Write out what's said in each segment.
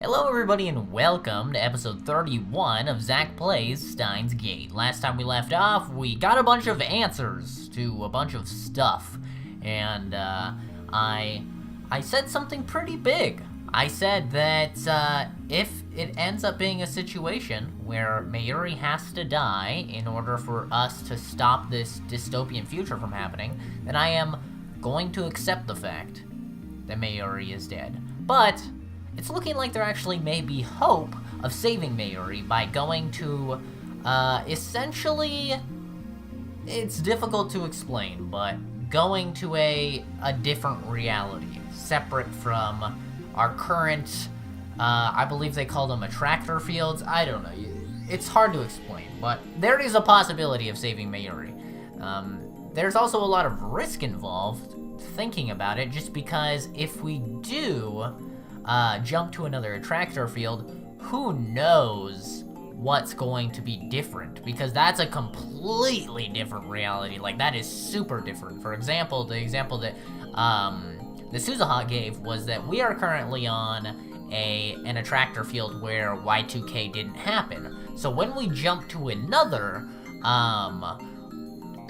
Hello everybody and welcome to episode 31 of Zack Plays Steins Gate. Last time we left off, we got a bunch of answers to a bunch of stuff. And I said something pretty big. I said that if it ends up being a situation where Mayuri has to die in order for us to stop this dystopian future from happening, then I am going to accept the fact that Mayuri is dead. But it's looking like there actually may be hope of saving Mayuri by going to, essentially, it's difficult to explain, but going to a different reality, separate from our current, I believe they call them attractor fields. I don't know. It's hard to explain, but there is a possibility of saving Mayuri. There's also a lot of risk involved thinking about it, just because if we do jump to another attractor field, who knows what's going to be different, because that's a completely different reality. Like, that is super different. For example, the example that the Suzuha gave was that we are currently on an attractor field where Y2K didn't happen. So when we jump to another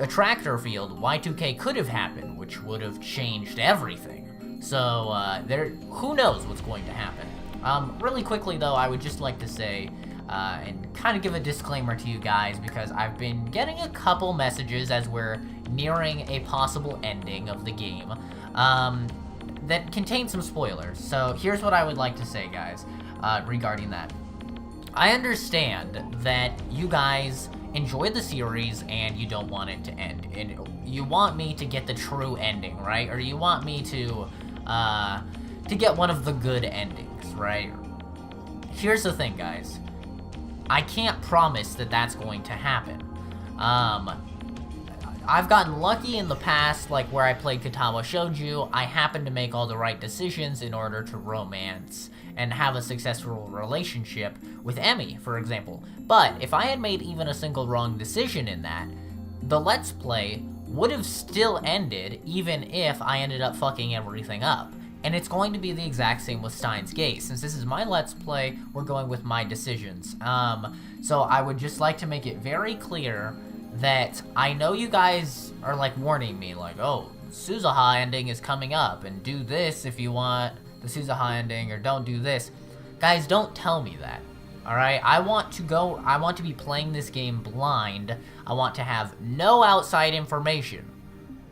attractor field, Y2K could have happened, which would have changed everything. So, who knows what's going to happen. Really quickly, though, I would just like to say, and kind of give a disclaimer to you guys, because I've been getting a couple messages as we're nearing a possible ending of the game, that contain some spoilers. So, here's what I would like to say, guys, regarding that. I understand that you guys enjoyed the series and you don't want it to end. And you want me to get the true ending, right? Or you want me to get one of the good endings, right? Here's the thing, guys. I can't promise that that's going to happen. I've gotten lucky in the past, like where I played Katawa Shouju. I happened to make all the right decisions in order to romance and have a successful relationship with Emmy, for example. But if I had made even a single wrong decision in that, the Let's Play would have still ended even if I ended up fucking everything up. And it's going to be the exact same with Steins Gate. Since this is my Let's Play, we're going with my decisions. So I would just like to make it very clear that I know you guys are like warning me, like, oh, Suzuha ending is coming up, and do this if you want the Suzuha ending, or don't do this. Guys, don't tell me that. Alright, I want to be playing this game blind. I want to have no outside information.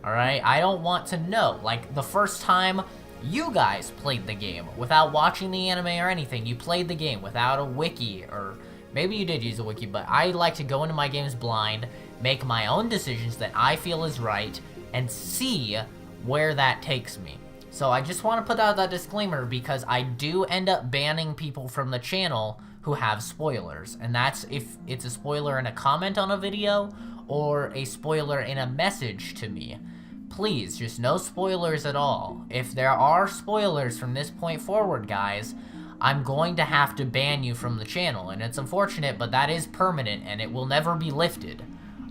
Alright, I don't want to know. Like, the first time you guys played the game without watching the anime or anything, you played the game without a wiki, or maybe you did use a wiki, but I like to go into my games blind, make my own decisions that I feel is right, and see where that takes me. So I just want to put out that disclaimer, because I do end up banning people from the channel who have spoilers, and that's if it's a spoiler in a comment on a video or a spoiler in a message to me. Please, just no spoilers at all. If there are spoilers from this point forward, guys, I'm going to have to ban you from the channel, and it's unfortunate, but that is permanent, and it will never be lifted.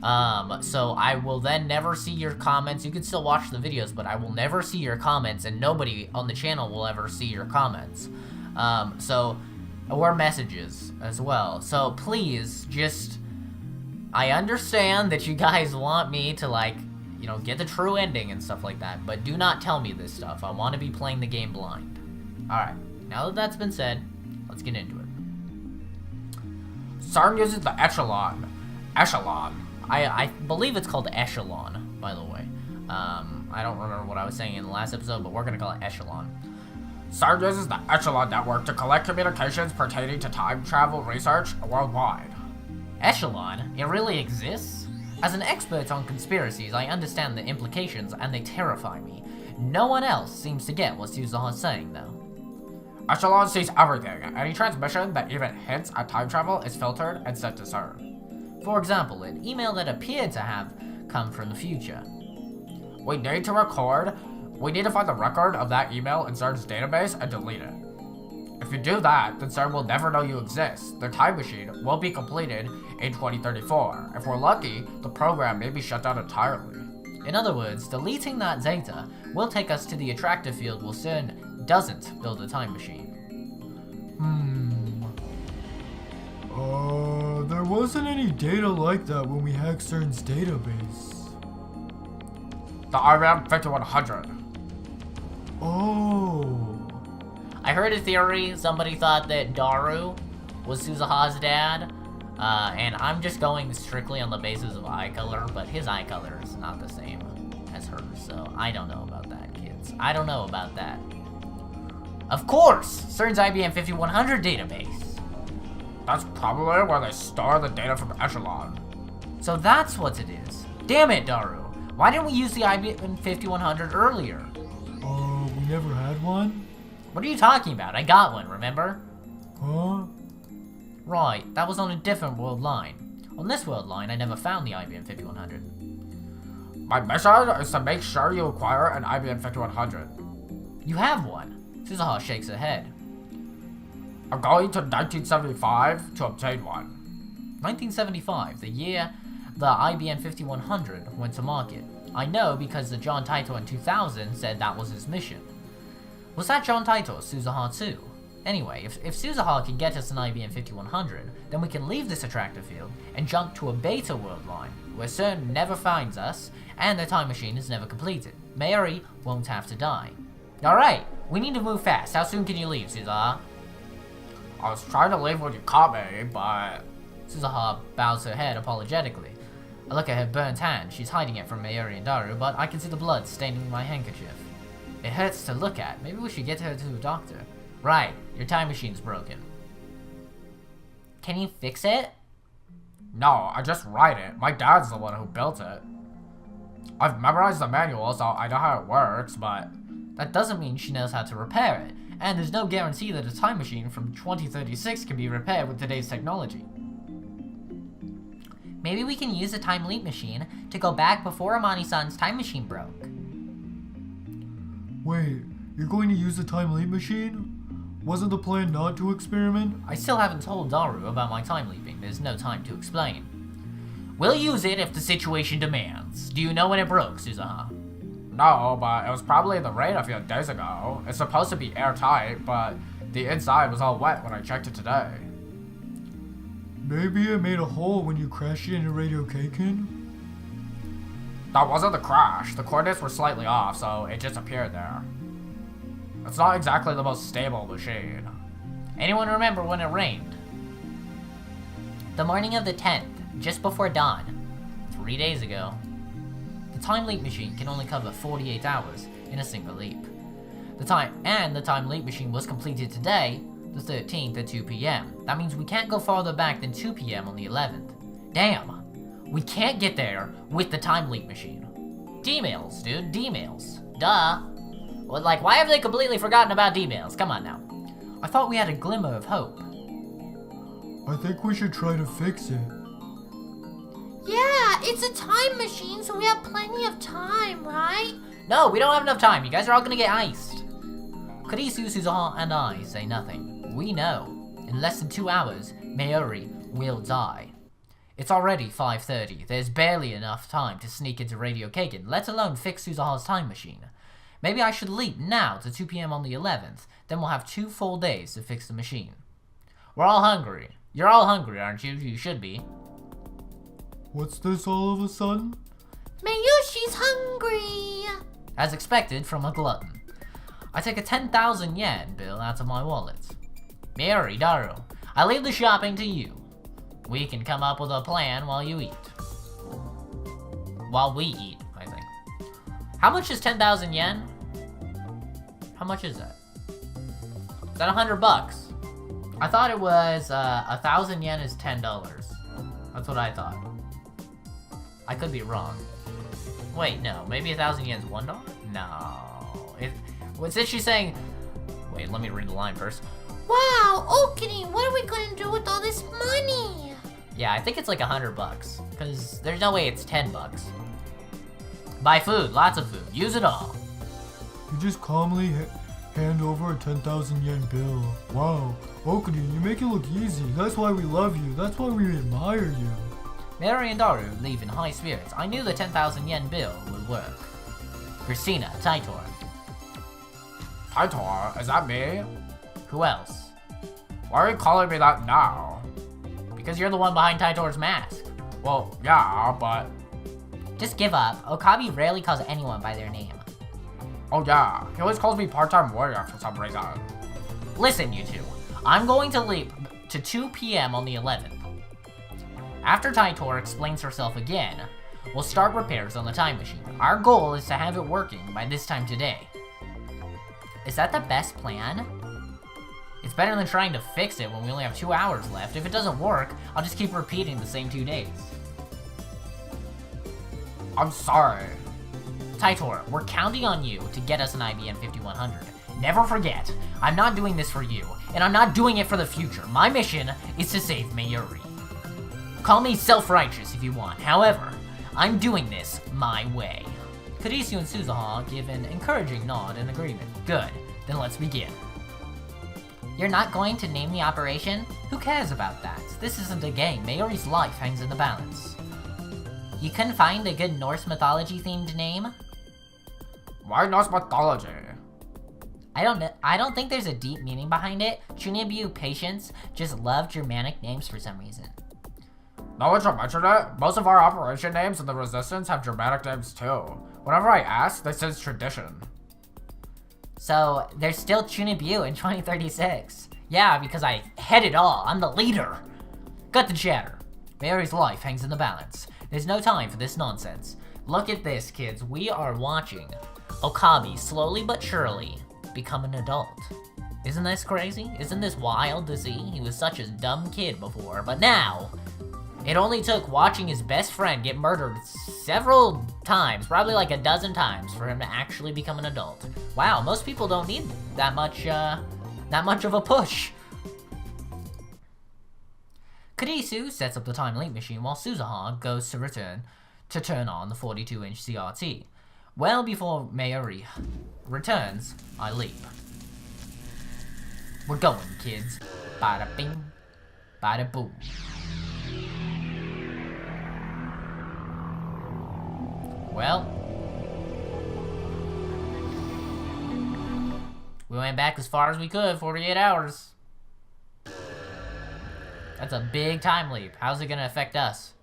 So I will then never see your comments. You can still watch the videos, but I will never see your comments, and nobody on the channel will ever see your comments. Or messages as well. So please, just, I understand that you guys want me to, like, you know, get the true ending and stuff like that, but do not tell me this stuff. I want to be playing the game blind. Alright, now that that's been said, let's get into it. CERN uses the Echelon. I believe it's called Echelon, by the way. I don't remember what I was saying in the last episode, but we're gonna call it Echelon. CERN uses the Echelon network to collect communications pertaining to time travel research worldwide. Echelon? It really exists? As an expert on conspiracies, I understand the implications, and they terrify me. No one else seems to get what Suzuha's saying, though. Echelon sees everything. Any transmission that even hints at time travel is filtered and sent to CERN. For example, an email that appeared to have come from the future. We need to find the record of that email in CERN's database and delete it. If you do that, then CERN will never know you exist. Their time machine will be completed in 2034. If we're lucky, the program may be shut down entirely. In other words, deleting that data will take us to the attractor field where CERN doesn't build a time machine. wasn't any data like that when we hacked CERN's database. The IBM 5100. Oh. I heard a theory. Somebody thought that Daru was Suzuha's dad. And I'm just going strictly on the basis of eye color, but his eye color is not the same as hers, so I don't know about that, kids. I don't know about that. Of course! CERN's IBM 5100 database. That's probably where they store the data from Echelon. So that's what it is. Damn it, Daru. Why didn't we use the IBM 5100 earlier? We never had one? What are you talking about? I got one, remember? Huh? Right, that was on a different world line. On this world line, I never found the IBM 5100. My mission is to make sure you acquire an IBM 5100. You have one. Suzuha shakes her head. I'm going to 1975 to obtain one. 1975, the year the IBM 5100 went to market. I know because the John Titor in 2000 said that was his mission. Was that John Titor Suzuha too? Anyway, if Suzuha can get us an IBM 5100, then we can leave this attractor field and jump to a beta world line, where CERN never finds us, and the time machine is never completed. Mayuri won't have to die. Alright, we need to move fast. How soon can you leave, Suzuha? I was trying to leave when you caught me, but... Suzuha bows her head apologetically. I look at her burnt hand. She's hiding it from Mayuri and Daru, but I can see the blood staining my handkerchief. It hurts to look at. Maybe we should get her to a doctor. Right, your time machine's broken. Can you fix it? No, I just write it. My dad's the one who built it. I've memorized the manual, so I know how it works, but... That doesn't mean she knows how to repair it, and there's no guarantee that a time machine from 2036 can be repaired with today's technology. Maybe we can use a time leap machine to go back before Amani-san's time machine broke. Wait, you're going to use the time leap machine? Wasn't the plan not to experiment? I still haven't told Daru about my time leaping. There's no time to explain. We'll use it if the situation demands. Do you know when it broke, Suzuha? No, but it was probably in the rain a few days ago. It's supposed to be airtight, but the inside was all wet when I checked it today. Maybe it made a hole when you crashed it into Radio Kaken? That wasn't the crash. The coordinates were slightly off, so it just appeared there. It's not exactly the most stable machine. Anyone remember when it rained? The morning of the 10th, just before dawn. 3 days ago. The time leap machine can only cover 48 hours in a single leap. The time leap machine was completed today, the 13th at 2 p.m. That means we can't go farther back than 2 p.m. on the 11th. Damn! We can't get there with the time leap machine. D-mails, dude, D-mails. Duh. Well, like, why have they completely forgotten about D-mails? Come on now. I thought we had a glimmer of hope. I think we should try to fix it. Yeah, it's a time machine, so we have plenty of time, right? No, we don't have enough time. You guys are all gonna get iced. Kurisu, Suzuha, and I say nothing. We know. In less than 2 hours, Mayuri will die. It's already 5:30. There's barely enough time to sneak into Radio Kaken, let alone fix Suzuha's time machine. Maybe I should leap now to 2 p.m. on the 11th, then we'll have 2 full days to fix the machine. We're all hungry. You're all hungry, aren't you? You should be. What's this all of a sudden? Mayushi's hungry! As expected from a glutton. I take a 10,000 yen bill out of my wallet. Mayuri, Daru, I leave the shopping to you. We can come up with a plan while you eat. While we eat, I think. How much is 10,000 yen? How much is that? Is that $100? I thought it was 1,000 yen is $10. That's what I thought. I could be wrong. Wait, no. Maybe 1,000 yen is $1? No. Since she's saying... Wait, let me read the line first. Wow, Okini, what are we gonna do with all this money? Yeah, I think it's like $100. Because there's no way it's $10. Buy food, lots of food. Use it all. You just calmly hand over a 10,000 yen bill. Wow, Okuni, you make it look easy. That's why we love you. That's why we admire you. Mayuri and Daru leave in high spirits. I knew the 10,000 yen bill would work. Christina, Taitor. Taitor, is that me? Who else? Why are you calling me that now? Because you're the one behind Taitor's mask. Well, yeah, but... Just give up. Okabe rarely calls anyone by their name. Oh yeah, he always calls me part-time warrior for some reason. Listen, you two. I'm going to leap to 2 p.m. on the 11th. After Taitor explains herself again, we'll start repairs on the time machine. Our goal is to have it working by this time today. Is that the best plan? It's better than trying to fix it when we only have 2 hours left. If it doesn't work, I'll just keep repeating the same 2 days. I'm sorry. Taitor, we're counting on you to get us an IBM 5100. Never forget, I'm not doing this for you, and I'm not doing it for the future. My mission is to save Mayuri. Call me self-righteous if you want. However, I'm doing this my way. Kurisu and Suzuha give an encouraging nod in agreement. Good, then let's begin. You're not going to name the operation? Who cares about that? This isn't a game. Mayuri's life hangs in the balance. You couldn't find a good Norse mythology-themed name? Why Norse mythology? I don't think there's a deep meaning behind it. Chunibu patients just love Germanic names for some reason. Now that you mention it, most of our operation names in the Resistance have Germanic names too. Whenever I ask, they say it's tradition. So, there's still Chunibu in 2036. Yeah, because I head it all. I'm the leader. Cut the chatter. Mayuri's life hangs in the balance. There's no time for this nonsense. Look at this, kids. We are watching Okabe slowly but surely become an adult. Isn't this crazy? Isn't this wild to see? He was such a dumb kid before, but now it only took watching his best friend get murdered several times, probably like a dozen times, for him to actually become an adult. Wow, most people don't need that much of a push. Kurisu sets up the time leap machine while Suzuha goes to turn on the 42-inch CRT. Well before Mayuri returns, I leap. We're going, kids. Bada bing, bada boom. Well, we went back as far as we could, 48 hours. That's a big time leap. How's it gonna affect us?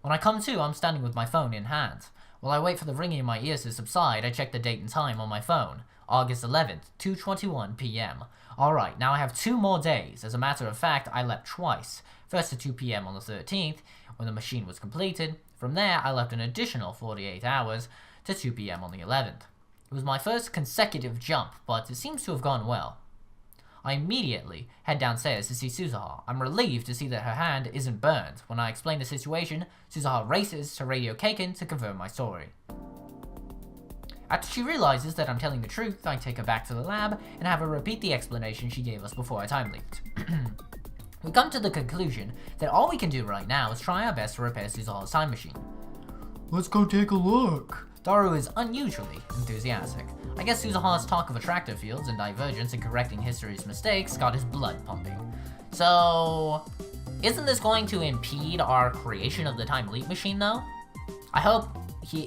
When I come to, I'm standing with my phone in hand. While I wait for the ringing in my ears to subside, I check the date and time on my phone. August 11th, 2:21 p.m. Alright, now I have 2 more days. As a matter of fact, I leapt twice. First at 2 p.m. on the 13th, when the machine was completed. From there, I leapt an additional 48 hours to 2 p.m. on the 11th. It was my first consecutive jump, but it seems to have gone well. I immediately head downstairs to see Suzuha. I'm relieved to see that her hand isn't burned. When I explain the situation, Suzuha races to Radio Kaken to confirm my story. After she realizes that I'm telling the truth, I take her back to the lab and have her repeat the explanation she gave us before I time leaped. We come to the conclusion that all we can do right now is try our best to repair Suzuha's time machine. Let's go take a look. Daru is unusually enthusiastic. I guess Suzuha's talk of attractive fields and divergence and correcting history's mistakes got his blood pumping. So, isn't this going to impede our creation of the time leap machine though? I hope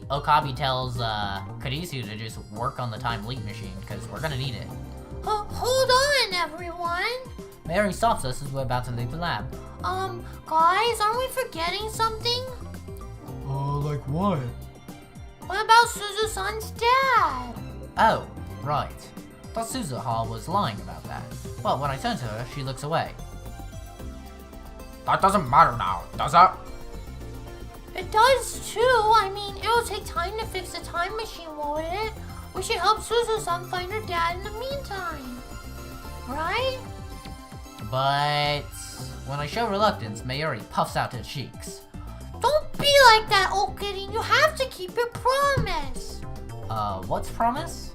Okabe tells Kurisu to just work on the time leap machine, because we're gonna need it. Hold on, everyone. Mary stops us as we're about to leave the lab. Guys, aren't we forgetting something? Like what? What about Suzu-san's dad? Oh, right. Thought Suzuha was lying about that. Well, when I turn to her, she looks away. That doesn't matter now, does it? It does too. I mean, it'll take time to fix the time machine, won't it? We should help Suzu-san find her dad in the meantime. Right? But when I show reluctance, Mayuri puffs out her cheeks. Don't be like that, Okiri. You have to keep your promise. What's promise?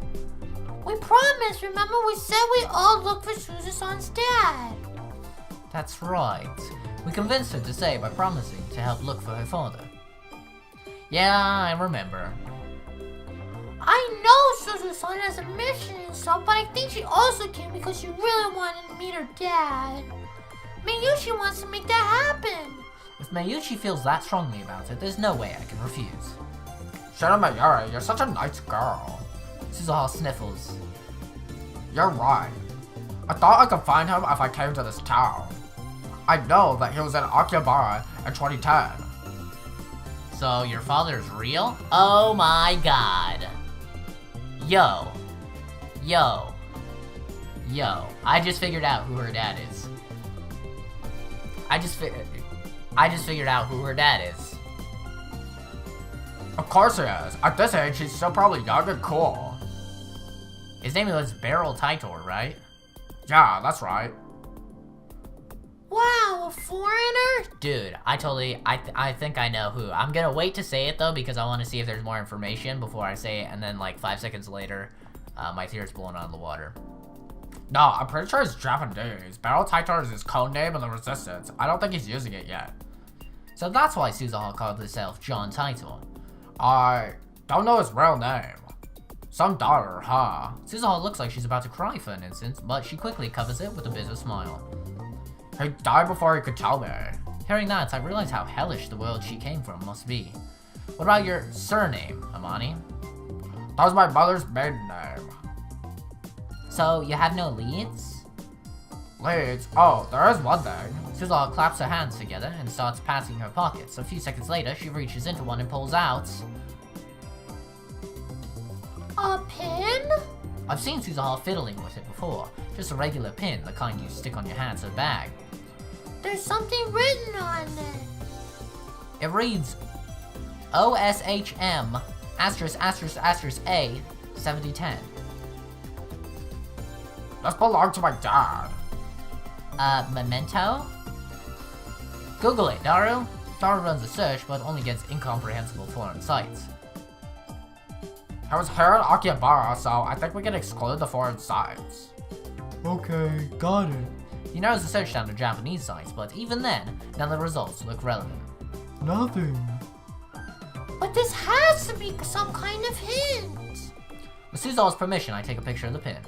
We promised. Remember, we said we'd all look for Suzu-san's dad. That's right. We convinced her to stay by promising to help look for her father. Yeah, I remember. I know Suzu-san has a mission and stuff, but I think she also came because she really wanted to meet her dad. Mayuchi wants to make that happen. If Mayuchi feels that strongly about it, there's no way I can refuse. Shut up, Mayuri, you're such a nice girl. Suzuha sniffles. You're right. I thought I could find him if I came to this town. I know that he was in Akihabara in 2010. So your father's real? Oh my god. Yo. I just figured out who her dad is. I just figured out who her dad is. Of course he is. At this age, he's still probably young and cool. His name was Beryl Titor, right? Yeah, that's right. Wow, a foreigner? Dude, I think I know who. I'm gonna wait to say it though because I want to see if there's more information before I say it, and then like 5 seconds later, my theory's blown out of the water. No, I'm pretty sure it's Japanese. Beryl Titor is his code name in the Resistance. I don't think he's using it yet. So that's why Suzuha called herself John Titor. I don't know his real name. Some daughter, huh? Suzuha looks like she's about to cry for an instant, but she quickly covers it with a bit of a smile. He died before he could tell me. Hearing that, I realize how hellish the world she came from must be. What about your surname, Amani? That was my mother's maiden name. So, you have no leads? Leads? Oh, there is one thing. Suzuha claps her hands together and starts patting her pockets. A few seconds later, she reaches into one and pulls out... A pin? I've seen Suzuha fiddling with it before. Just a regular pin, the kind you stick on your hands or bag. There's something written on it. It reads OSHM **** A 7010. This belonged to my dad. Memento? Google it, Daru. Daru runs a search, but only gets incomprehensible foreign sites. He was here in Akihabara, so I think we can exclude the foreign sites. Okay, got it. He narrows the search down to Japanese sites, but even then, none of the results look relevant. Nothing. But this has to be some kind of hint. With Suzuha's permission, I take a picture of the pin.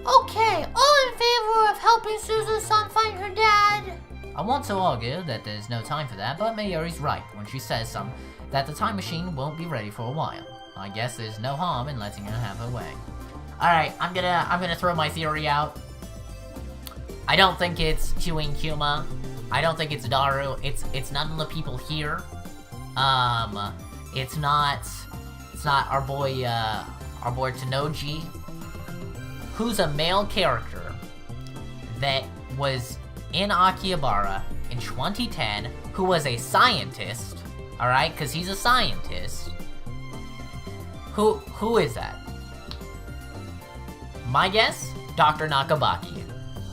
Okay, all in favor of helping Suzu-san find her dad? I want to argue that there's no time for that, but Mayuri's right when she says that the time machine won't be ready for a while. I guess there's no harm in letting her have her way. Alright, I'm gonna throw my theory out. I don't think it's Huey and Kuma. I don't think it's Daru. It's none of the people here. It's not our boy Tanoji, who's a male character that was in Akihabara in 2010, who was a scientist. All right, because he's a scientist. Who is that? My guess, Dr. Nakabaki.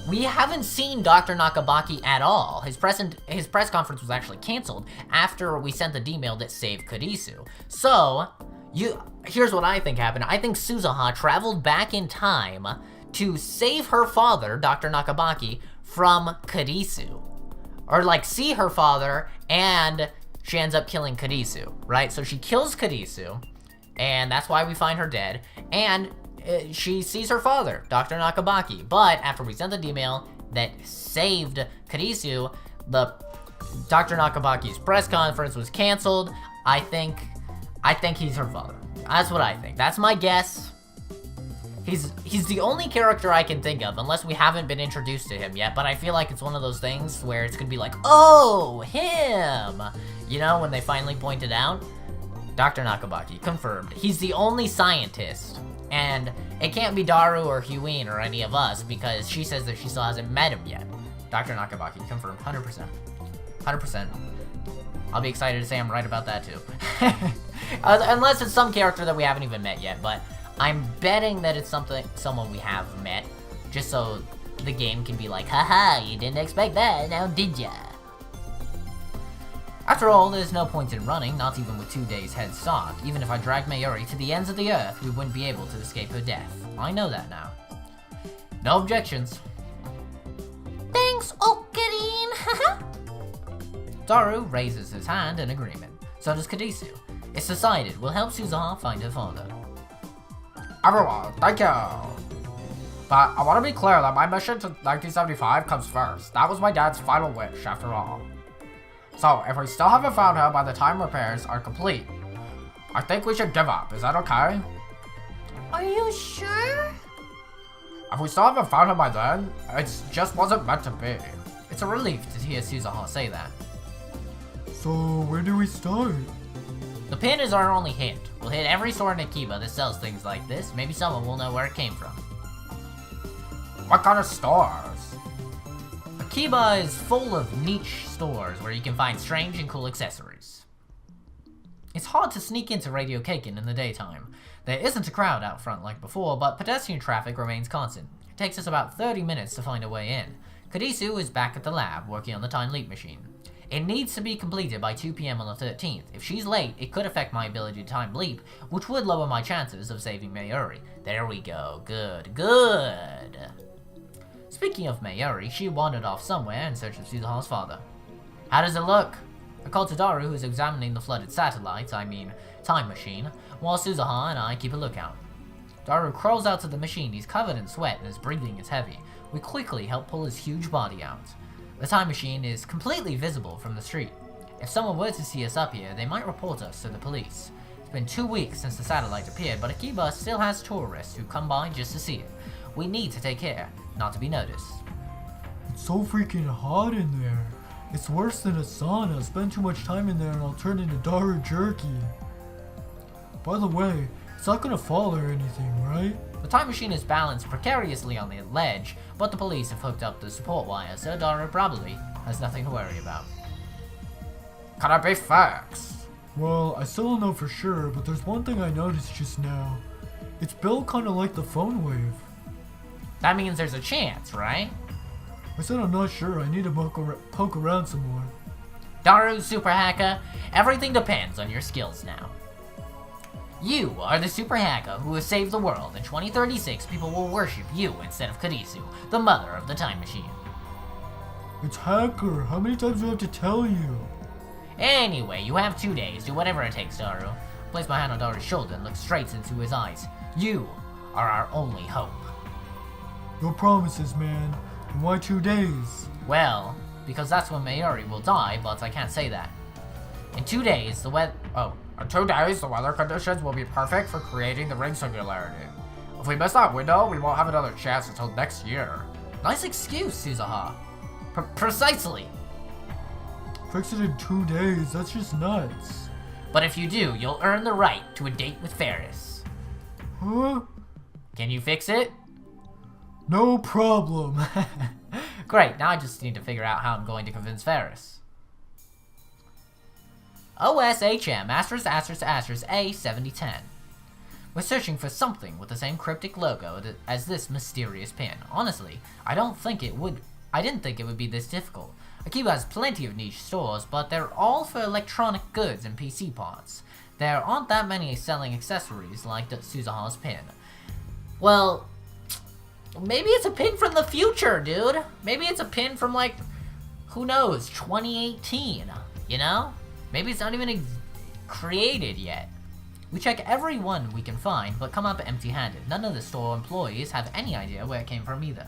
We haven't seen Dr. Nakabaki at all. His press conference was actually canceled after we sent the D-mail that saved Kurisu. So, here's what I think happened. I think Suzuha traveled back in time to save her father, Dr. Nakabaki, from Kurisu. Or like see her father, and she ends up killing Kurisu, right? So she kills Kurisu, and that's why we find her dead, and she sees her father, Dr. Nakabaki. But after we sent the D-mail that saved Kurisu, the Dr. Nakabaki's press conference was canceled. I think he's her father. That's what I think. That's my guess. He's the only character I can think of, unless we haven't been introduced to him yet, but I feel like it's one of those things where it's gonna be like, oh, him! You know, when they finally point it out? Dr. Nakabaki, confirmed. He's the only scientist. And it can't be Daru or Hueen or any of us, because she says that she still hasn't met him yet. Dr. Nakabaki, confirmed, 100%. 100%. I'll be excited to say I'm right about that too. Unless it's some character that we haven't even met yet, but I'm betting that it's someone we have met, just so the game can be like, haha, you didn't expect that, now did ya? After all, there's no point in running, not even with 2 days head start. Even if I dragged Mayuri to the ends of the earth, we wouldn't be able to escape her death. I know that now. No objections. Thanks, Ocarine. Daru raises his hand in agreement. So does Kadisu. It's decided we'll help Suzuha find her father. Everyone, thank you. But I want to be clear that my mission to 1975 comes first. That was my dad's final wish, after all. So, if we still haven't found her by the time repairs are complete, I think we should give up. Is that okay? Are you sure? If we still haven't found her by then, it just wasn't meant to be. It's a relief to hear Suzuha say that. So, where do we start? The pin is our only hint. We'll hit every store in Akiba that sells things like this. Maybe someone will know where it came from. What kind of stores? Akiba is full of niche stores where you can find strange and cool accessories. It's hard to sneak into Radio Kaken in the daytime. There isn't a crowd out front like before, but pedestrian traffic remains constant. It takes us about 30 minutes to find a way in. Kadisu is back at the lab, working on the time leap machine. It needs to be completed by 2 PM on the 13th. If she's late, it could affect my ability to time leap, which would lower my chances of saving Mayuri. There we go. Good, good. Speaking of Mayuri, she wandered off somewhere in search of Suzuha's father. How does it look? I called to Daru, who is examining the flooded satellite, time machine, while Suzuha and I keep a lookout. Daru crawls out to the machine. He's covered in sweat and his breathing is heavy. We quickly help pull his huge body out. The time machine is completely visible from the street. If someone were to see us up here, they might report us to the police. It's been 2 weeks since the satellite appeared, but Akiba still has tourists who come by just to see it. We need to take care, not to be noticed. It's so freaking hot in there. It's worse than a sauna. Spend too much time in there and I'll turn into Daru jerky. By the way, it's not gonna fall or anything, right? The time machine is balanced precariously on the ledge, but the police have hooked up the support wire, so Daru probably has nothing to worry about. Can it be fixed? Well, I still don't know for sure, but there's one thing I noticed just now. It's built kinda like the phone wave. That means there's a chance, right? I said I'm not sure. I need to poke around some more. Daru, Super Hacker, everything depends on your skills now. You are the Super Hacker who has saved the world. In 2036, people will worship you instead of Kadisu, the mother of the time machine. It's Hacker. How many times do I have to tell you? Anyway, you have 2 days. Do whatever it takes, Daru. Place my hand on Daru's shoulder and look straight into his eyes. You are our only hope. Your promises, man. And why 2 days? Well, because that's when Mayuri will die, but I can't say that. In 2 days, In 2 days, the weather conditions will be perfect for creating the ring singularity. If we miss that window, we won't have another chance until next year. Nice excuse, Suzuha. Precisely. Fix it in 2 days. That's just nuts. But if you do, you'll earn the right to a date with Ferris. Huh? Can you fix it? No problem. Great, now I just need to figure out how I'm going to convince Ferris. OSHM ****A7010. We're searching for something with the same cryptic logo as this mysterious pin. Honestly, I didn't think it would be this difficult. Akiba has plenty of niche stores, but they're all for electronic goods and PC parts. There aren't that many selling accessories like Suzuha's pin. Well, maybe it's a pin from the future, dude. Maybe it's a pin from, like, who knows, 2018, you know? Maybe it's not even created yet. We check every one we can find, but come up empty-handed. None of the store employees have any idea where it came from either.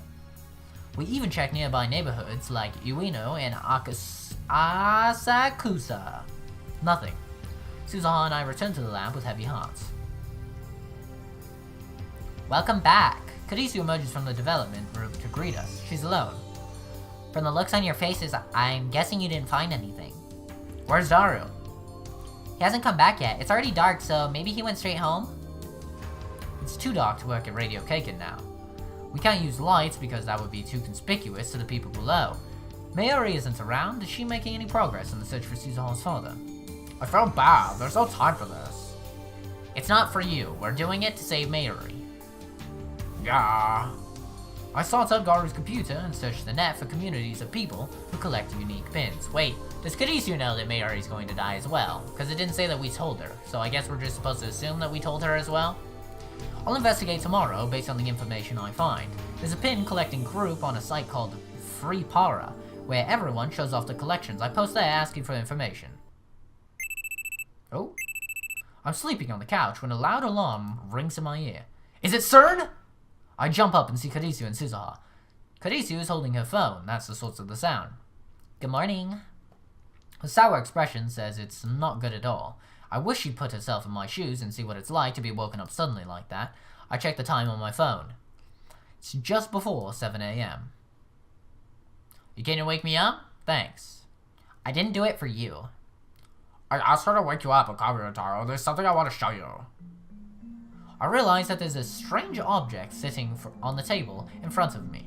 We even check nearby neighborhoods like Ueno and Asakusa. Nothing. Suzuha and I return to the lab with heavy hearts. Welcome back. Kadisu emerges from the development room to greet us. She's alone. From the looks on your faces, I'm guessing you didn't find anything. Where's Daru? He hasn't come back yet. It's already dark, so maybe he went straight home? It's too dark to work at Radio Kaken now. We can't use lights because that would be too conspicuous to the people below. Mayuri isn't around. Is she making any progress in the search for Suzuha's father? I feel bad. There's no time for this. It's not for you. We're doing it to save Mayuri. Yeah. I sought up Daru's computer and searched the net for communities of people who collect unique pins. Wait, does Kadisu know that Mayuri's going to die as well? Because it didn't say that we told her, so I guess we're just supposed to assume that we told her as well? I'll investigate tomorrow based on the information I find. There's a pin collecting group on a site called Free Para, where everyone shows off the collections. I post there asking for information. Oh. I'm sleeping on the couch when a loud alarm rings in my ear. Is it CERN? I jump up and see Kadisu and Suzuha. Kadisu is holding her phone. That's the source of the sound. Good morning. Her sour expression says it's not good at all. I wish she'd put herself in my shoes and see what it's like to be woken up suddenly like that. I check the time on my phone. It's just before 7 AM. You came to wake me up? Thanks. I didn't do it for you. I asked her to wake you up, Okabe Taro. There's something I want to show you. I realize that there's a strange object sitting on the table in front of me.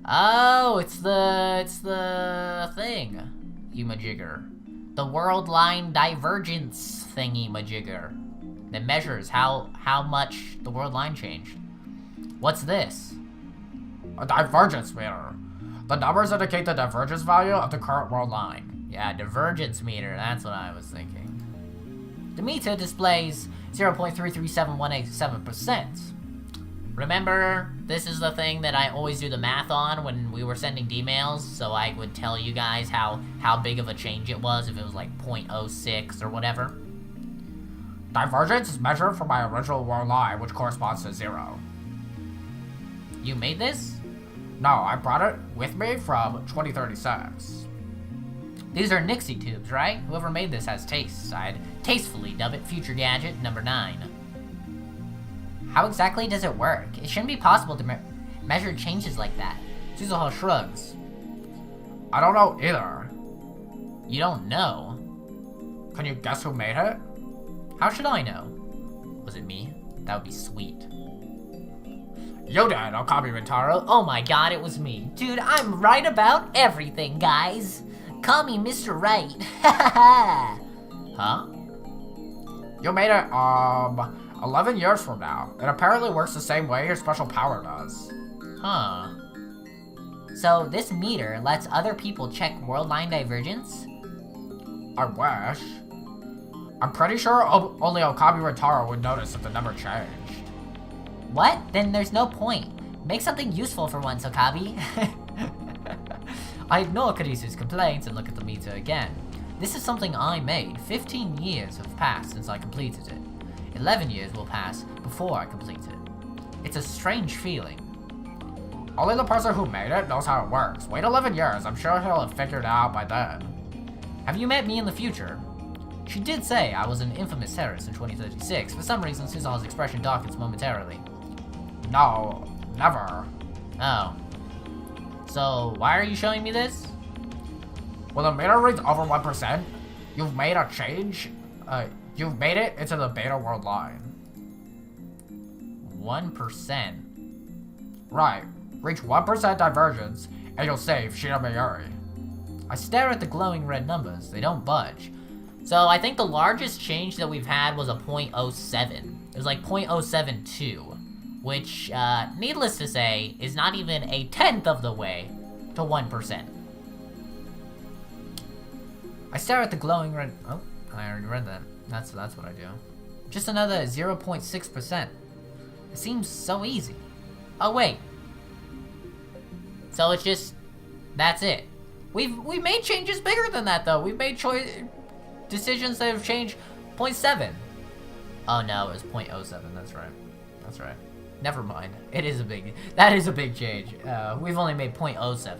Oh, it's the thing, Imajigger. The world line divergence thingy majigger that measures how much the world line changed. What's this? A divergence meter. The numbers indicate the divergence value of the current world line. Yeah, divergence meter, that's what I was thinking. The meter displays 0.337187%. Remember, this is the thing that I always do the math on when we were sending D-mails, so I would tell you guys how big of a change it was, if it was like 0.06 or whatever. Divergence is measured from my original world line, which corresponds to 0. You made this? No, I brought it with me from 2036. These are Nixie tubes, right? Whoever made this has tastes. I'd tastefully dub it Future Gadget number 9. How exactly does it work? It shouldn't be possible to measure changes like that. Suzuha shrugs. I don't know either. You don't know? Can you guess who made it? How should I know? Was it me? That would be sweet. You did, Okabe Rintaro. Oh my god, it was me. Dude, I'm right about everything, guys. Call me Mr. Right. Huh? You made it, 11 years from now. It apparently works the same way your special power does. Huh. So this meter lets other people check world line divergence? I wish. I'm pretty sure only Okabe Rintaro would notice if the number changed. What? Then there's no point. Make something useful for once, Okabe. I ignore Karisu's complaints and look at the meter again. This is something I made. 15 years have passed since I completed it. 11 years will pass before I complete it. It's a strange feeling. Only the person who made it knows how it works. Wait 11 years, I'm sure he'll have figured it out by then. Have you met me in the future? She did say I was an infamous terrorist in 2036. For some reason, Suzuha's expression darkens momentarily. No, never. Oh. So, why are you showing me this? When the meter reads over 1%, you've made a change. You've made it into the beta world line. 1%? Right. Reach 1% divergence, and you'll save Shiramayuri. I stare at the glowing red numbers. They don't budge. So I think the largest change that we've had was a 0.07. It was like 0.072, which, needless to say, is not even a tenth of the way to 1%. I stare at the glowing red... Oh, I already read that. That's what I do. Just another 0.6%. It seems so easy. Oh, wait. So it's just... That's it. We've made changes bigger than that, though. We've made decisions that have changed 0.7. Oh, no, it was 0.07. That's right. That's right. Never mind. That is a big change. We've only made 0.07.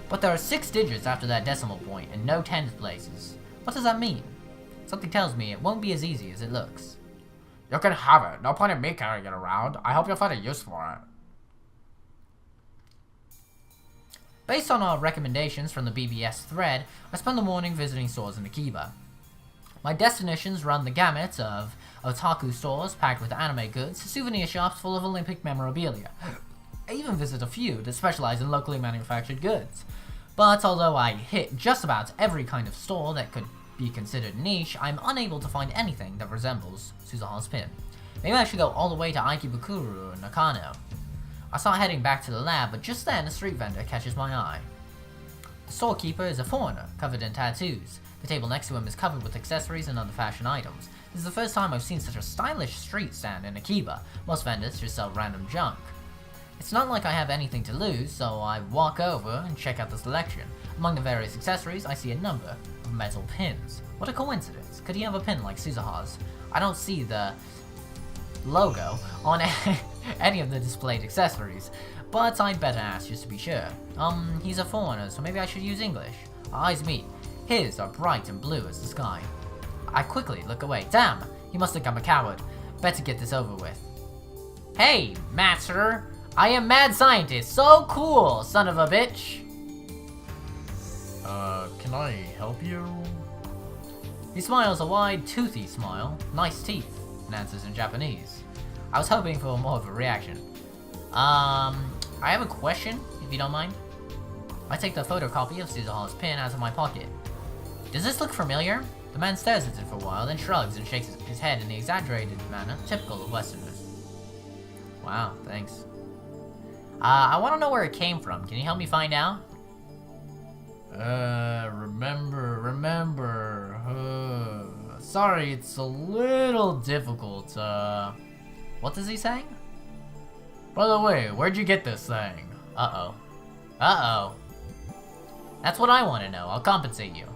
But there are 6 digits after that decimal point and no tens places. What does that mean? Something tells me it won't be as easy as it looks. You can have it. No point in me carrying it around. I hope you'll find a use for it. Based on our recommendations from the BBS thread, I spend the morning visiting stores in Akiba. My destinations run the gamut of otaku stores packed with anime goods, souvenir shops full of Olympic memorabilia. I even visit a few that specialize in locally manufactured goods. But although I hit just about every kind of store that could be considered niche, I'm unable to find anything that resembles Suzuha's pin. Maybe I should go all the way to Aikibukuro or Nakano. I start heading back to the lab, but just then a street vendor catches my eye. The storekeeper is a foreigner, covered in tattoos. The table next to him is covered with accessories and other fashion items. This is the first time I've seen such a stylish street stand in Akiba. Most vendors just sell random junk. It's not like I have anything to lose, so I walk over and check out the selection. Among the various accessories, I see a number of metal pins. What a coincidence. Could he have a pin like Suzuha's? I don't see the logo on any of the displayed accessories, but I'd better ask just to be sure. He's a foreigner, so maybe I should use English. Our eyes meet. His are bright and blue as the sky. I quickly look away. Damn, he must think I'm a coward. Better get this over with. Hey, master! I am mad scientist. So cool, son of a bitch. Can I help you? He smiles a wide, toothy smile. Nice teeth, and answers in Japanese. I was hoping for more of a reaction. I have a question, if you don't mind. I take the photocopy of Suzuha's pin out of my pocket. Does this look familiar? The man stares at it for a while, then shrugs and shakes his head in the exaggerated manner typical of Westerners. Wow, thanks. I want to know where it came from. Can you help me find out? Remember. Sorry, it's a little difficult, What does he say? By the way, where'd you get this thing? Uh-oh. Uh-oh. That's what I want to know. I'll compensate you.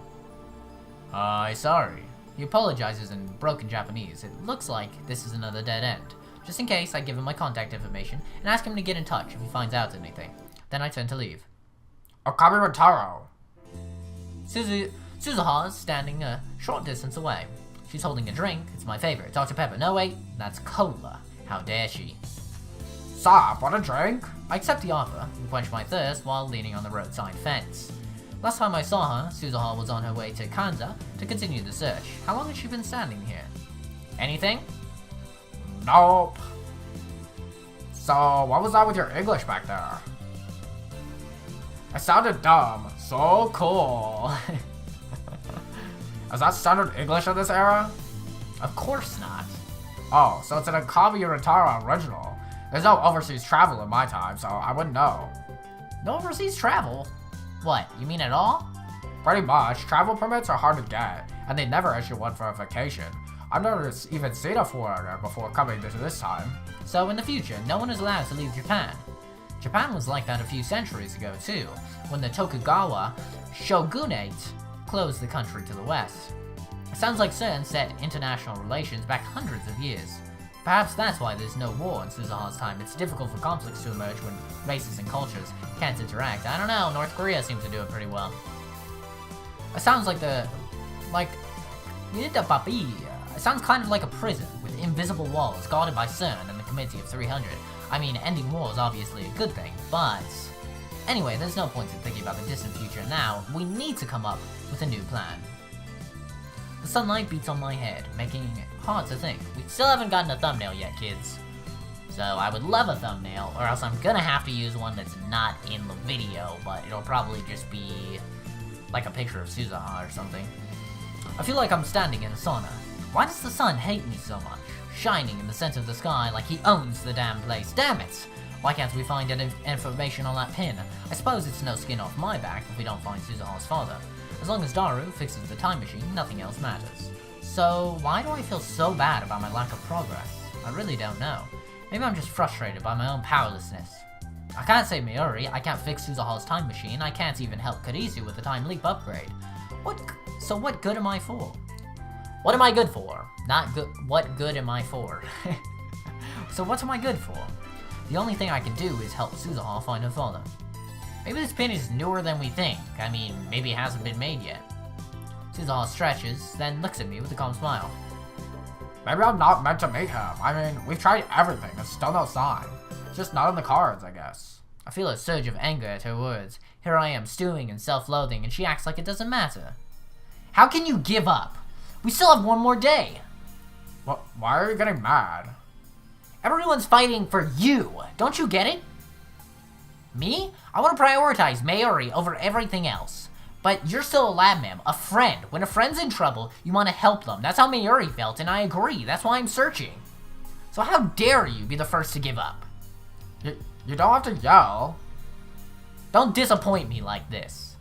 Sorry. He apologizes in broken Japanese. It looks like this is another dead end. Just in case, I give him my contact information and ask him to get in touch if he finds out anything. Then I turn to leave. Okami Taro. Suzuha is standing a short distance away. She's holding a drink. It's my favorite. Dr. Pepper. No, wait. That's cola. How dare she? Sup, want a drink? I accept the offer and quench my thirst while leaning on the roadside fence. Last time I saw her, Suzuha was on her way to Kanza to continue the search. How long has she been standing here? Anything? Nope. So, what was that with your English back there? It sounded dumb. So cool. Is that standard English in this era? Of course not. Oh, so it's an Okami Uratara original. There's no overseas travel in my time, so I wouldn't know. No overseas travel? What, you mean at all? Pretty much. Travel permits are hard to get, and they never issue one for a vacation. I've never even seen a foreigner before coming to this time. So in the future, no one is allowed to leave Japan. Japan was like that a few centuries ago too, when the Tokugawa shogunate closed the country to the west. It sounds like CERN set international relations back hundreds of years. Perhaps that's why there's no war in Suzuha's time. It's difficult for conflicts to emerge when races and cultures can't interact. I don't know, North Korea seems to do it pretty well. It sounds like it sounds kind of like a prison with invisible walls guarded by CERN and the Committee of 300. I mean, ending war is obviously a good thing, but... Anyway, there's no point in thinking about the distant future now. We need to come up with a new plan. The sunlight beats on my head, making it hard to think. We still haven't gotten a thumbnail yet, kids. So I would love a thumbnail, or else I'm gonna have to use one that's not in the video, but it'll probably just be like a picture of Suzuha or something. I feel like I'm standing in a sauna. Why does the sun hate me so much? Shining in the center of the sky like he owns the damn place. Damn it! Why can't we find any information on that pin? I suppose it's no skin off my back if we don't find Suzuha's father. As long as Daru fixes the time machine, nothing else matters. So, why do I feel so bad about my lack of progress? I really don't know. Maybe I'm just frustrated by my own powerlessness. I can't save Mayuri, I can't fix Suzuha's time machine, I can't even help Kurisu with the time leap upgrade. So what good am I for? What am I good for? Not good. What good am I for? So what am I good for? The only thing I can do is help Suzuha find her father. Maybe this pin is newer than we think. I mean, maybe it hasn't been made yet. Suzuha stretches, then looks at me with a calm smile. Maybe I'm not meant to meet him. I mean, we've tried everything. There's still no sign. It's just not in the cards, I guess. I feel a surge of anger at her words. Here I am stewing in self-loathing, and she acts like it doesn't matter. How can you give up? We still have one more day. What? Why are you getting mad? Everyone's fighting for you. Don't you get it? Me? I want to prioritize Mayuri over everything else. But you're still a lab ma'am, a friend. When a friend's in trouble, you want to help them. That's how Mayuri felt, and I agree. That's why I'm searching. So how dare you be the first to give up? You don't have to yell. Don't disappoint me like this.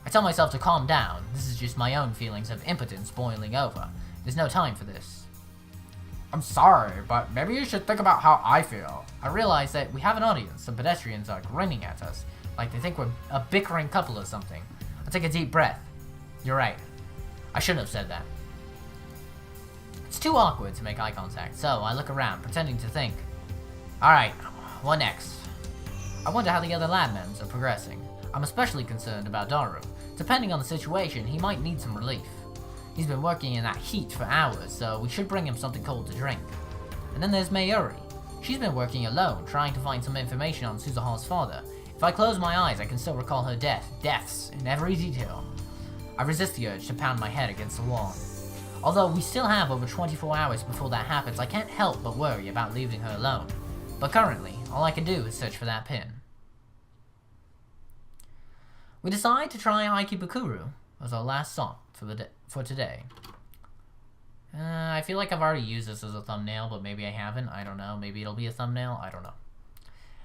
I tell myself to calm down. This is just my own feelings of impotence boiling over. There's no time for this. I'm sorry, but maybe you should think about how I feel. I realize that we have an audience. Some pedestrians are grinning at us, like they think we're a bickering couple or something. I take a deep breath. You're right. I shouldn't have said that. It's too awkward to make eye contact, so I look around, pretending to think. Alright, what next? I wonder how the other lab members are progressing. I'm especially concerned about Daru. Depending on the situation, he might need some relief. He's been working in that heat for hours, so we should bring him something cold to drink. And then there's Mayuri. She's been working alone, trying to find some information on Suzuha's father. If I close my eyes, I can still recall her deaths in every detail. I resist the urge to pound my head against the wall. Although we still have over 24 hours before that happens, I can't help but worry about leaving her alone. But currently, all I can do is search for that pin. We decide to try Aikibukuro as our last song for today. I feel like I've already used this as a thumbnail, but maybe I haven't. I don't know. Maybe it'll be a thumbnail. I don't know.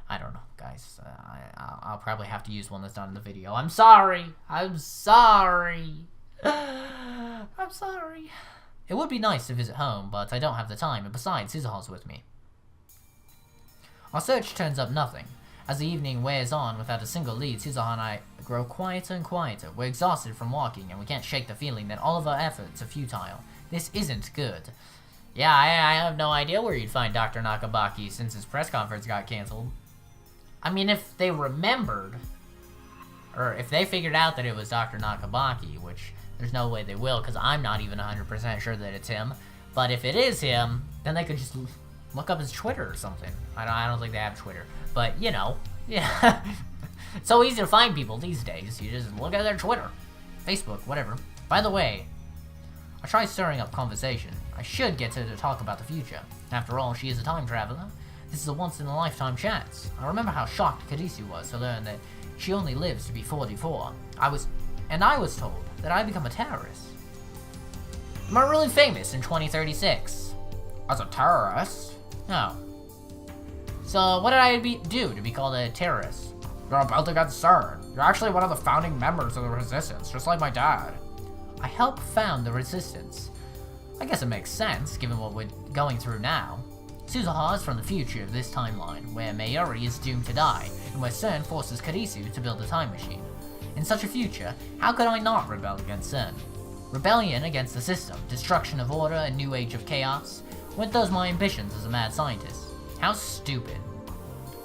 I don't know, guys. I'll probably have to use one that's not in the video. I'm sorry. I'm sorry. I'm sorry. It would be nice to visit home, but I don't have the time, and besides, Suzuha's with me. Our search turns up nothing. As the evening wears on without a single lead, Suzuha and I grow quieter and quieter. We're exhausted from walking, and we can't shake the feeling that all of our efforts are futile. This isn't good. Yeah, I have no idea where you'd find Dr. Nakabaki since his press conference got cancelled. I mean, if they remembered, or if they figured out that it was Dr. Nakabaki, which there's no way they will, because I'm not even 100% sure that it's him. But if it is him, then they could just look up his Twitter or something. I don't think they have Twitter. But, you know, yeah. It's so easy to find people these days. You just look at their Twitter, Facebook, whatever. By the way, I try stirring up conversation. I should get her to talk about the future. After all, she is a time traveler. This is a once-in-a-lifetime chance. I remember how shocked Kadisu was to learn that she only lives to be 44. I was told that I become a terrorist. Am I really famous in 2036? As a terrorist? No. So what did I do to be called a terrorist? You're about to get CERN. You're actually one of the founding members of the Resistance, just like my dad. I helped found the Resistance. I guess it makes sense, given what we're going through now. Suzuha is from the future of this timeline, where Mayuri is doomed to die, and where CERN forces Karisu to build a time machine. In such a future, how could I not rebel against CERN? Rebellion against the system, destruction of order, a new age of chaos? Weren't those my ambitions as a mad scientist? How stupid.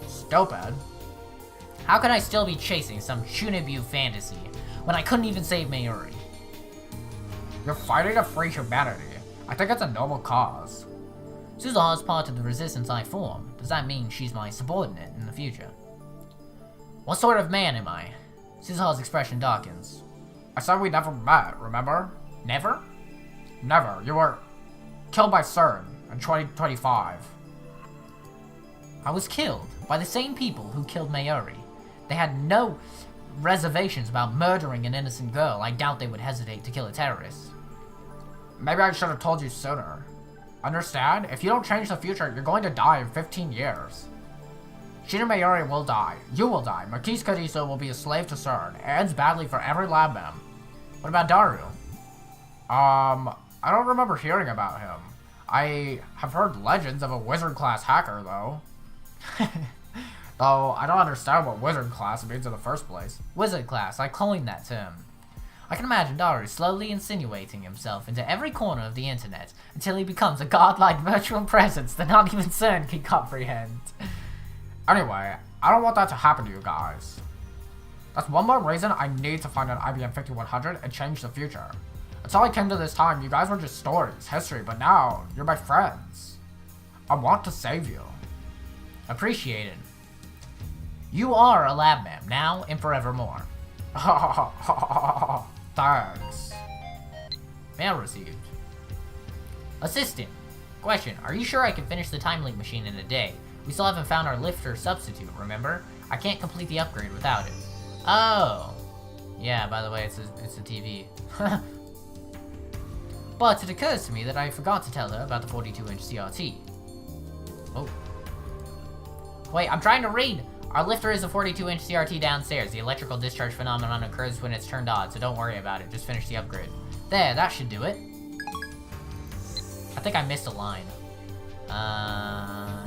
Stupid? How could I still be chasing some Chunibu fantasy when I couldn't even save Mayuri? You're fighting to free humanity. I think it's a noble cause. Suzuha is part of the resistance I form. Does that mean she's my subordinate in the future? What sort of man am I? Suzuha's expression darkens. I said we never met, remember? Never? Never. You were killed by CERN in 2025. I was killed by the same people who killed Mayuri. They had no reservations about murdering an innocent girl. I doubt they would hesitate to kill a terrorist. Maybe I should have told you sooner. Understand? If you don't change the future, you're going to die in 15 years. Shina Mayuri will die. You will die. Makis Kadiso will be a slave to CERN. It ends badly for every lab mem. What about Daru? I don't remember hearing about him. I have heard legends of a wizard-class hacker, though. Though, I don't understand what wizard class means in the first place. Wizard class, I coined that term. I can imagine Daru slowly insinuating himself into every corner of the internet until he becomes a godlike virtual presence that not even CERN can comprehend. Anyway, I don't want that to happen to you guys. That's one more reason I need to find an IBM 5100 and change the future. Until I came to this time, you guys were just stories, history, but now, you're my friends. I want to save you. Appreciated. You are a lab ma'am, now and forevermore. Thanks. Mail received. Assistant. Question, are you sure I can finish the time link machine in a day? We still haven't found our lifter substitute, remember? I can't complete the upgrade without it. Oh. Yeah, by the way, it's a TV. But it occurs to me that I forgot to tell her about the 42-inch CRT. Oh. Wait, I'm trying to read! Our lifter is a 42-inch CRT downstairs. The electrical discharge phenomenon occurs when it's turned on, so don't worry about it. Just finish the upgrade. There, that should do it. I think I missed a line. I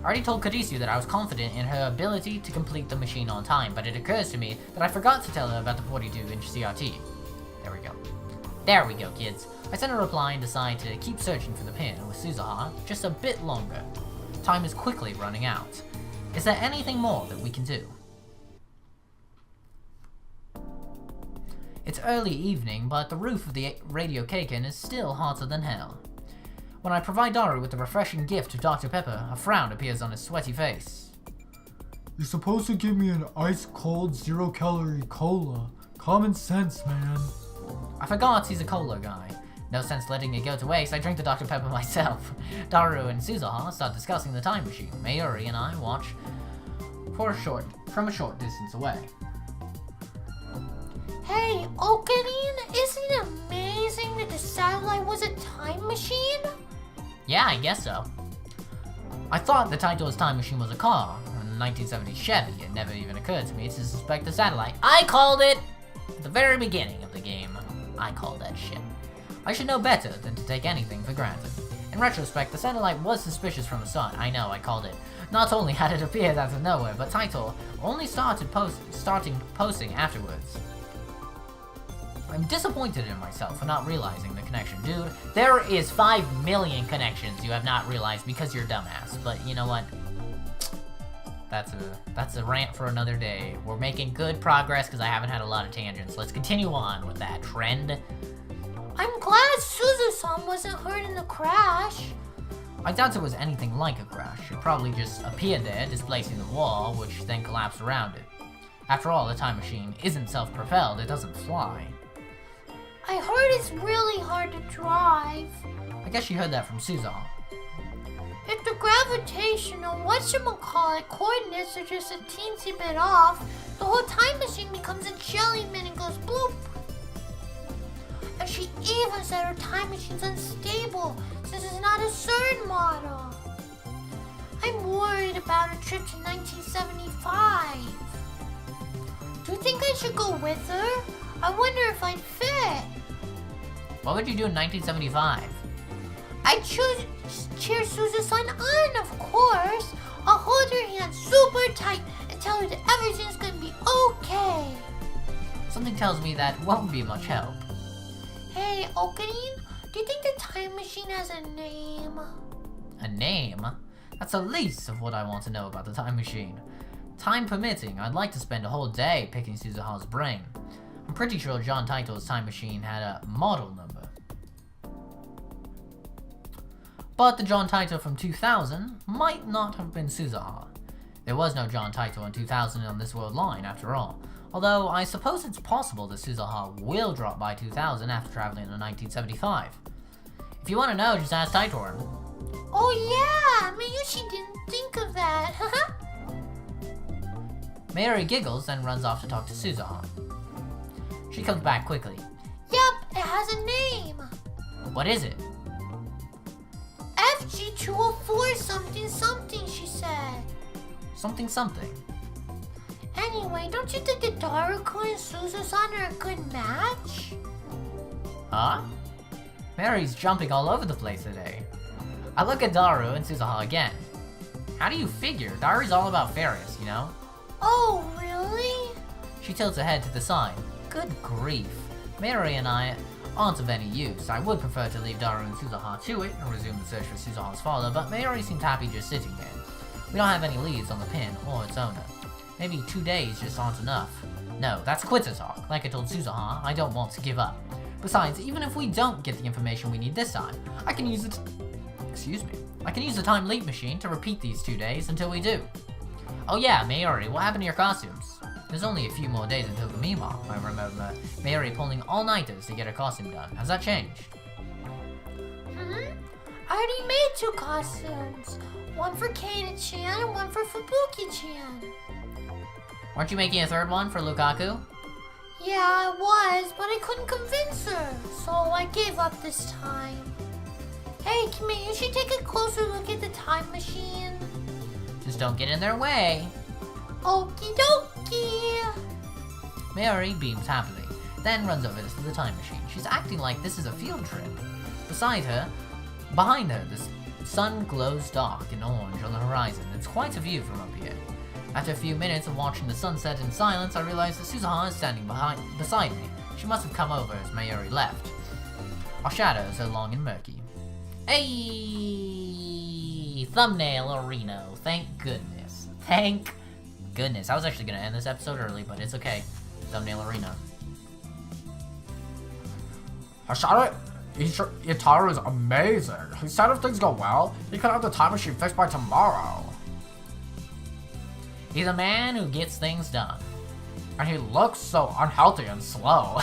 already told Kadisu that I was confident in her ability to complete the machine on time, but it occurs to me that I forgot to tell her about the 42-inch CRT. There we go. There we go, kids. I sent a reply and decide to keep searching for the pin with Suzuha just a bit longer. Time is quickly running out. Is there anything more that we can do? It's early evening, but the roof of the Radio Kaken is still hotter than hell. When I provide Daru with the refreshing gift of Dr. Pepper, a frown appears on his sweaty face. You're supposed to give me an ice-cold, zero-calorie cola. Common sense, man. I forgot he's a cola guy. No sense letting it go to waste, I drink the Dr. Pepper myself. Daru and Suzuha start discussing the time machine. Mayuri and I watch from a short distance away. Hey, Okarin, isn't it amazing that the satellite was a time machine? Yeah, I guess so. I thought the Taito's time machine was a car. In the 1970s Chevy, it never even occurred to me to suspect the satellite. I called it! At the very beginning of the game, I called that shit. I should know better than to take anything for granted. In retrospect, the satellite was suspicious from the start. I know, I called it. Not only had it appeared out of nowhere, but Taito only started posting afterwards. I'm disappointed in myself for not realizing the connection. Dude, there is 5 million connections you have not realized because you're dumbass. But you know what? That's a rant for another day. We're making good progress because I haven't had a lot of tangents. Let's continue on with that trend. I'm glad Suzu-san wasn't hurt in the crash. I doubt it was anything like a crash. It probably just appeared there, displacing the wall, which then collapsed around it. After all, the time machine isn't self-propelled, it doesn't fly. I heard it's really hard to drive. I guess you heard that from Suzuha. If the gravitational whatchamacallit coordinates are just a teensy bit off, the whole time machine becomes a jellyman and goes bloop. And she even said her time machine's unstable since it's not a CERN model. I'm worried about a trip to 1975. Do you think I should go with her? I wonder if I'd fit. What would you do in 1975? I'd cheer Suzu-san on, of course. I'll hold her hand super tight and tell her that everything's gonna be okay. Something tells me that won't be much help. Hey, Okarin, do you think the time machine has a name? A name? That's the least of what I want to know about the time machine. Time permitting, I'd like to spend a whole day picking Suzuha's brain. I'm pretty sure John Taito's time machine had a model number. But the John Taito from 2000 might not have been Suzuha. There was no John Taito in 2000 on this world line, after all. Although, I suppose it's possible that Suzuha will drop by 2000 after traveling to 1975. If you want to know, just ask Taitoran. Oh yeah, Miyushi didn't think of that. Mayuri giggles, then runs off to talk to Suzuha. She comes back quickly. Yep, it has a name. What is it? FG204 something something, she said. Something something. Anyway, don't you think that Daruko and Suzu-san are a good match? Huh? Mary's jumping all over the place today. I look at Daru and Suzuha again. How do you figure? Daru's all about fairies, you know? Oh, really? She tilts her head to the side. Good grief. Mary and I aren't of any use. I would prefer to leave Daru and Suzuha to it and resume the search for Suzuha's father, but Mary seemed happy just sitting there. We don't have any leads on the pin or its owner. Maybe 2 days just aren't enough. No, that's quitter talk. Like I told Suzuha, I don't want to give up. Besides, even if we don't get the information we need this time, I can use it. I can use the time leap machine to repeat these 2 days until we do. Oh yeah, Mayuri, what happened to your costumes? There's only a few more days until the Mima. I remember Mayuri pulling all-nighters to get her costume done. Has that changed? I already made 2 costumes. One for Kana-chan and one for Fubuki-chan. Weren't you making a third one for Lukaku? Yeah, I was, but I couldn't convince her, so I gave up this time. Hey, come here, you should take a closer look at the time machine. Just don't get in their way. Okie dokie. Mary beams happily, then runs over to the time machine. She's acting like this is a field trip. Behind her, the sun glows dark and orange on the horizon. It's quite a view from up here. After a few minutes of watching the sunset in silence, I realize that Suzuha is standing beside me. She must have come over as Mayuri left. Our shadows are long and murky. Hey! Thumbnail Reno. Thank goodness. Thank goodness. I was actually going to end this episode early, but it's okay. Thumbnail Arena. Hashara, Itaru is amazing. He said if things go well, he could have the time machine fixed by tomorrow. He's a man who gets things done. And he looks so unhealthy and slow.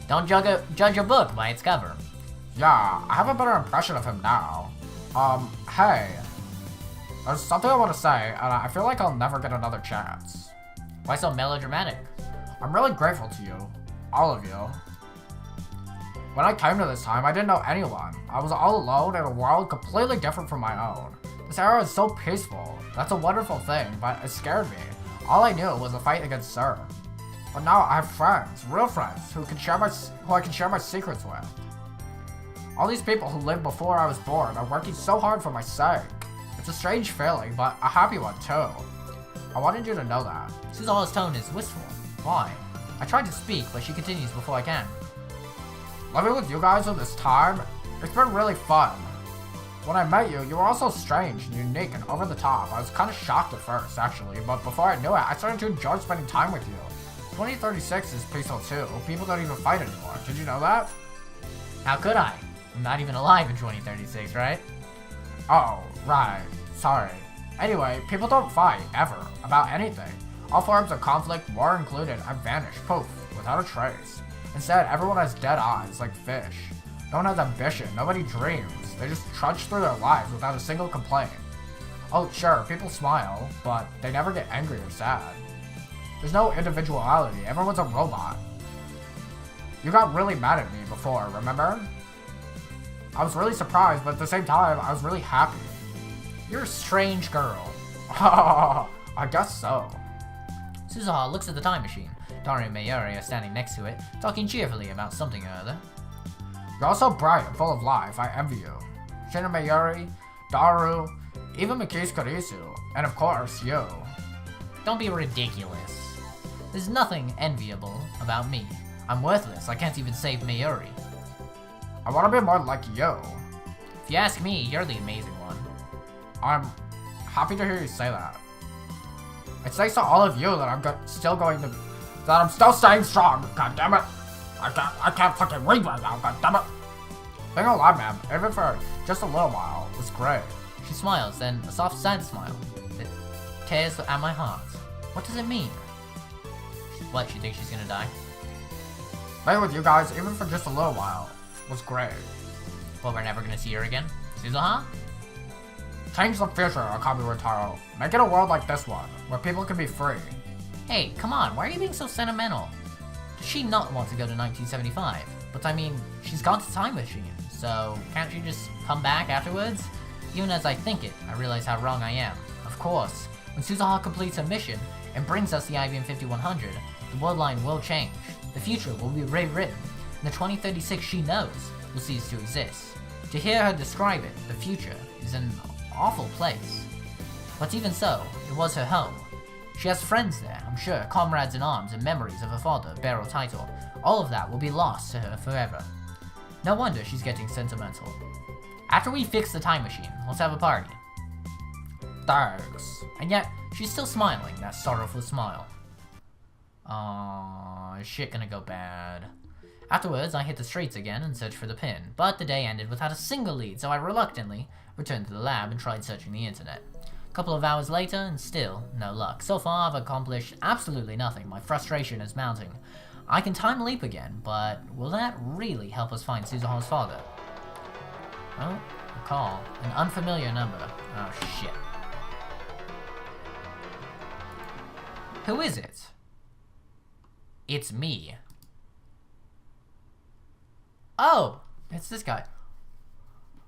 Don't judge a book by its cover. Yeah, I have a better impression of him now. Hey. There's something I want to say, and I feel like I'll never get another chance. Why so melodramatic? I'm really grateful to you. All of you. When I came to this time, I didn't know anyone. I was all alone in a world completely different from my own. This era is so peaceful. That's a wonderful thing, but it scared me. All I knew was a fight against Sir. But now I have friends, real friends, who I can share my secrets with. All these people who lived before I was born are working so hard for my sake. It's a strange feeling, but a happy one too. I wanted you to know that. Suzuha's tone is wistful. Why? I tried to speak, but she continues before I can. Living with you guys at this time, it's been really fun. When I met you, you were also strange and unique and over the top. I was kind of shocked at first, actually, but before I knew it, I started to enjoy spending time with you. 2036 is peaceful too. People don't even fight anymore. Did you know that? How could I? I'm not even alive in 2036, right? Oh, right. Sorry. Anyway, people don't fight, ever, about anything. All forms of conflict, war included, have vanished, poof, without a trace. Instead, everyone has dead eyes, like fish. No one has ambition, nobody dreams. They just trudge through their lives without a single complaint. Oh, sure, people smile, but they never get angry or sad. There's no individuality, everyone's a robot. You got really mad at me before, remember? I was really surprised, but at the same time, I was really happy. You're a strange girl. I guess so. Suzuha looks at the time machine. Daru and Mayuri are standing next to it, talking cheerfully about something or other. You're all so bright and full of life, I envy you. Shin and Mayuri, Daru, even Miki's Karisu, and of course, you. Don't be ridiculous. There's nothing enviable about me. I'm worthless, I can't even save Mayuri. I want to be more like you. If you ask me, you're the amazing one. I'm happy to hear you say that. It's thanks to all of you that I'm still staying strong. God damn it! I can't fucking read right now. God damn it! Being alive, man, even for just a little while, was great. She smiles, then a soft sad smile that tears at my heart. What does it mean? What, she thinks she's gonna die? Being with you guys, even for just a little while, was great. Well, we're never gonna see her again? Suzuha? Change the future, Akabi Rotaro. Make it a world like this one, where people can be free. Hey, come on, why are you being so sentimental? Does she not want to go to 1975? But I mean, she's gone to time machine, so can't she just come back afterwards? Even as I think it, I realize how wrong I am. Of course, when Suzuha completes her mission and brings us the IBM 5100, the world line will change. The future will be rewritten, and the 2036 she knows will cease to exist. To hear her describe it, the future is an awful place. But even so, it was her home. She has friends there, I'm sure, comrades in arms and memories of her father, Beryl Title. All of that will be lost to her forever. No wonder she's getting sentimental. After we fix the time machine, let's have a party. Thanks. And yet, she's still smiling, that sorrowful smile. Aww, is shit gonna go bad? Afterwards, I hit the streets again and searched for the pin, but the day ended without a single lead, so I reluctantly returned to the lab and tried searching the internet. A couple of hours later, and still no luck. So far, I've accomplished absolutely nothing. My frustration is mounting. I can time leap again, but will that really help us find Suzuha's father? Oh, a call. An unfamiliar number. Oh, shit. Who is it? It's me. Oh, it's this guy.